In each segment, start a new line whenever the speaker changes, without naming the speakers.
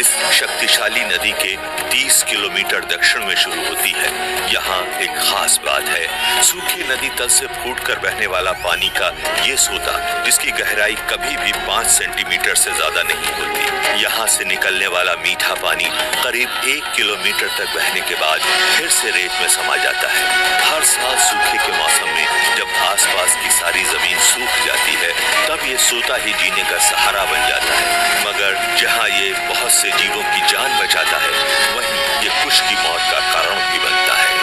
इस शक्तिशाली नदी के 30 किलोमीटर दक्षिण में शुरू होती है। यहाँ एक खास बात है, सूखे नदी तल से फूटकर बहने वाला पानी का ये सोता, जिसकी गहराई कभी भी 5 सेंटीमीटर से ज्यादा नहीं होती। यहाँ से निकलने वाला मीठा पानी करीब 1 किलोमीटर तक बहने के बाद फिर से रेत में समा जाता है। हर साल सूखे के मौसम में जब आसपास की सारी जमीन सूख जाती है, तब ये सोता ही जीने का सहारा बन जाता है। मगर जहाँ ये बहुत से जीवों की जान बचाता है, वहीं ये कुछ की मौत का कारण भी बनता है।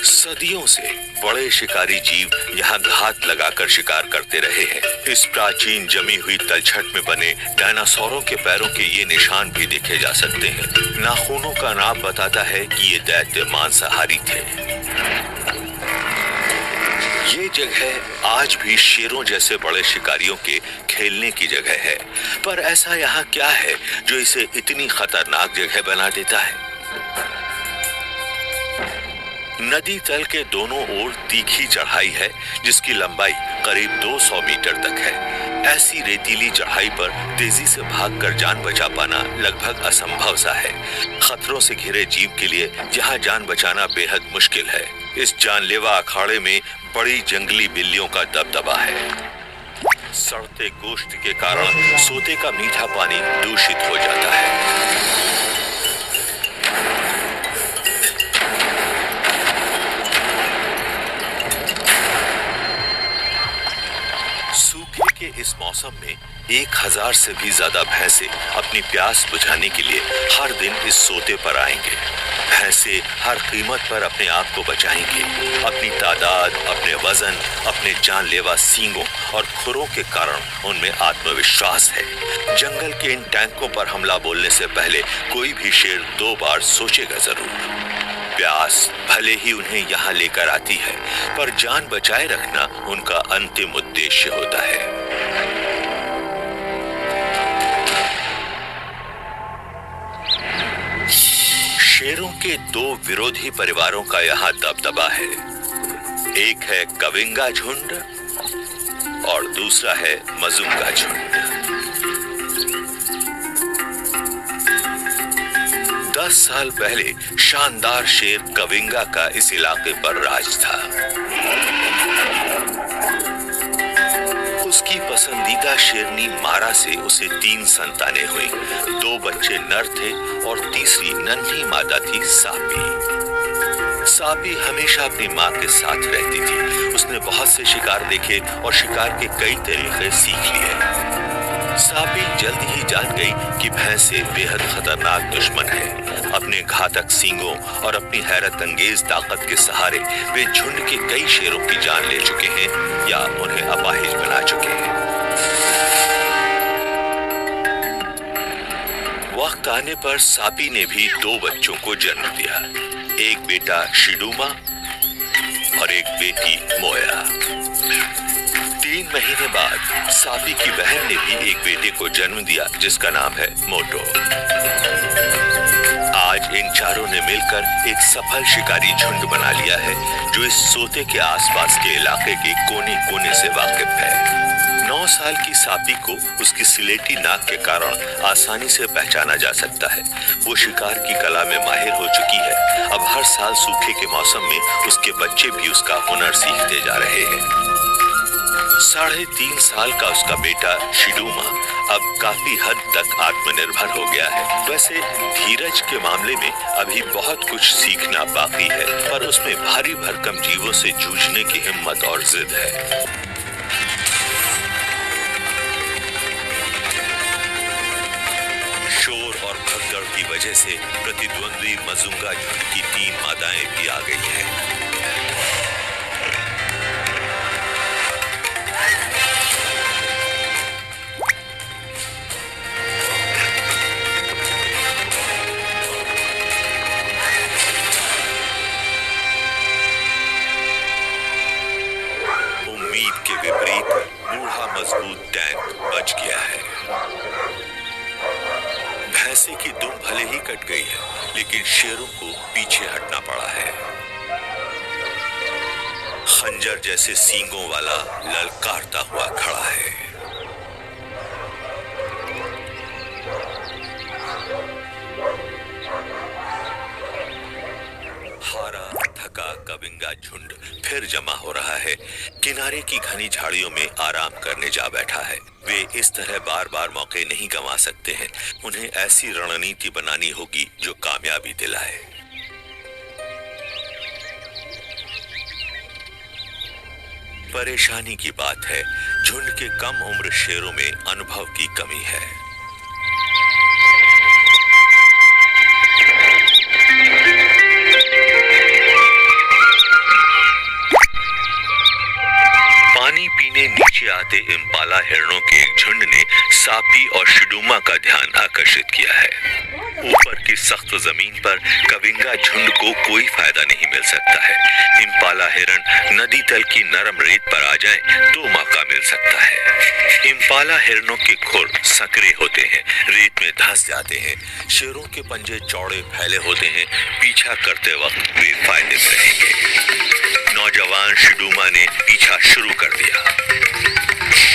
सदियों से बड़े शिकारी जीव यहाँ घात लगाकर शिकार करते रहे हैं। इस प्राचीन जमी हुई तलछट में बने डायनासोरों के पैरों के ये निशान भी देखे जा सकते हैं। नाखूनों का नाम बताता है कि ये दैत्य मांसाहारी थे। ये जगह आज भी शेरों जैसे बड़े शिकारियों के खेलने की जगह है। पर ऐसा यहाँ क्या है जो इसे इतनी खतरनाक जगह बना देता है? नदी तल के दोनों ओर तीखी चढ़ाई है, जिसकी लंबाई करीब 200 मीटर तक है। ऐसी रेतीली चढ़ाई पर तेजी से भागकर जान बचा पाना लगभग असंभव सा है। खतरों से घिरे जीव के लिए यहाँ जान बचाना बेहद मुश्किल है। इस जानलेवा अखाड़े में बड़ी जंगली बिल्लियों का दबदबा है। सड़ते गोश्त के कारण सोते का मीठा पानी दूषित हो जाता है। सूखे के इस मौसम में 1000 से भी ज्यादा भैंसे अपनी प्यास बुझाने के लिए हर दिन इस सोते पर आएंगे। भैंसे हर कीमत पर अपने आप को बचाएंगे। अपनी तादाद, अपने वजन, अपने जानलेवा सींगों और खुरों के कारण उनमें आत्मविश्वास है। जंगल के इन टैंकों पर हमला बोलने से पहले कोई भी शेर 2 बार सोचेगा जरूर। प्यास भले ही उन्हें यहाँ लेकर आती है, पर जान बचाए रखना उनका अंतिम उद्देश्य होता है। शेरों के 2 विरोधी परिवारों का यहाँ दबदबा है। एक है कविंगा झुंड और दूसरा है मजुंगा झुंड। 10 साल पहले शानदार शेर कविंगा का इस इलाके पर राज था। उसकी पसंदीदा शेरनी मारा से उसे 3 संतानें हुई। 2 बच्चे नर थे और तीसरी नन्ही मादा थी सापी। सापी हमेशा अपनी माँ के साथ रहती थी। उसने बहुत से शिकार देखे और शिकार के कई तरीके सीख लिए। सापी जल्द ही जान गई कि भैंसे बेहद खतरनाक दुश्मन है। अपने घातक सींगों और अपनी हैरत अंगेज ताकत के सहारे वे झुंड के कई शेरों की जान ले चुके हैं या उन्हें अपाहिज बना चुके हैं। वक्त आने पर सापी ने भी 2 बच्चों को जन्म दिया। एक बेटा शिडूमा और एक बेटी मोया। 3 महीने बाद सापी की बहन ने भी एक बेटे को जन्म दिया, जिसका नाम है मोटो। आज इन चारों ने मिलकर एक सफल शिकारी झुंड बना लिया है, जो इस सोते के आसपास के इलाके के कोने कोने से वाकिफ है। 9 साल की सापी को उसकी सिलेटी नाक के कारण आसानी से पहचाना जा सकता है। वो शिकार की कला में माहिर हो चुकी है। अब हर साल सूखे के मौसम में उसके बच्चे भी उसका हुनर सीखते जा रहे हैं। 3.5 साल का उसका बेटा शिडूमा अब काफी हद तक आत्मनिर्भर हो गया है। वैसे धीरज के मामले में अभी बहुत कुछ सीखना बाकी है, पर उसमें भारी भरकम जीवों से जूझने की हिम्मत और जिद है। शोर और भगदड़ की वजह से प्रतिद्वंद्वी मजुंगा झुंड की 3 मादाएं भी आ गई हैं। के विपरीत बूढ़ा मजबूत टैंक बच गया है। भैंसे की दुम भले ही कट गई है, लेकिन शेरों को पीछे हटना पड़ा है। खंजर जैसे सींगों वाला ललकारता हुआ खड़ा है। किनारे की घनी झाड़ियों में आराम करने जा बैठा है। वे इस तरह बार बार मौके नहीं गंवा सकते हैं। उन्हें ऐसी रणनीति बनानी होगी जो कामयाबी दिलाए। परेशानी की बात है, झुंड के कम उम्र शेरों में अनुभव की कमी है। पानी पीने नीचे आते इम्पाला हिरणों के एक झुंड ने सापी और शिडूमा का ध्यान आकर्षित किया है। ऊपर की सख्त जमीन पर कविंगा झुंड को कोई फायदा नहीं मिल सकता है। इम्पाला हिरण नदी तल की नरम रेत पर आ जाएं तो मौका मिल सकता है। इम्पाला हिरणों के खुर संकरे होते हैं, रेत में धंस जाते हैं। शेरों के पंजे चौड़े फैले होते हैं, पीछा करते वक्त वे फायदे में रहेंगे। नौजवान शिडूमा ने पीछा शुरू कर दिया,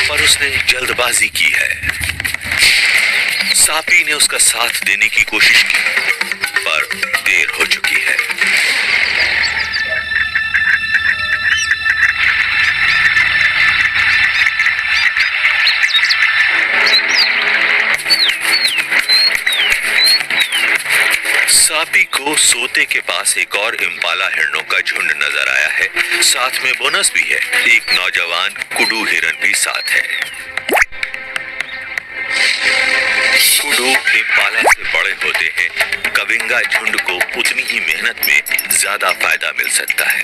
पर उसने जल्दबाजी की है। सापी ने उसका साथ देने की कोशिश की, पर देर हो चुकी है। सापी को सोते के पास एक और इम्पाला हिरणों का झुंड नजर आया है। साथ में बोनस भी है, एक नौजवान कुडू हिरन भी साथ है। कुडू इम्पाला से बड़े होते हैं। कविंगा झुंड को उतनी ही मेहनत में ज्यादा फायदा मिल सकता है।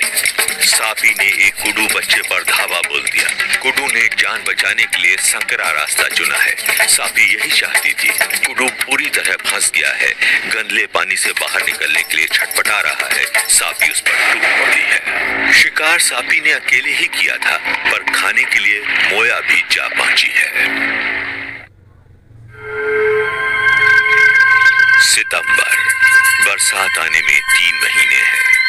सापी ने एक कुडू बच्चे पर धावा बोल दिया। कुडू ने जान बचाने के लिए संकरा रास्ता चुना है। सापी यही चाहती थी। कुडू पूरी तरह फंस गया है, गंदले पानी से बाहर निकलने के लिए छटपटा रहा है। सापी उस पर टूट पड़ी है। शिकार सापी ने अकेले ही किया था, पर खाने के लिए मोया भी जा पहुंची है। सितंबर, बरसात आने में 3 महीने हैं।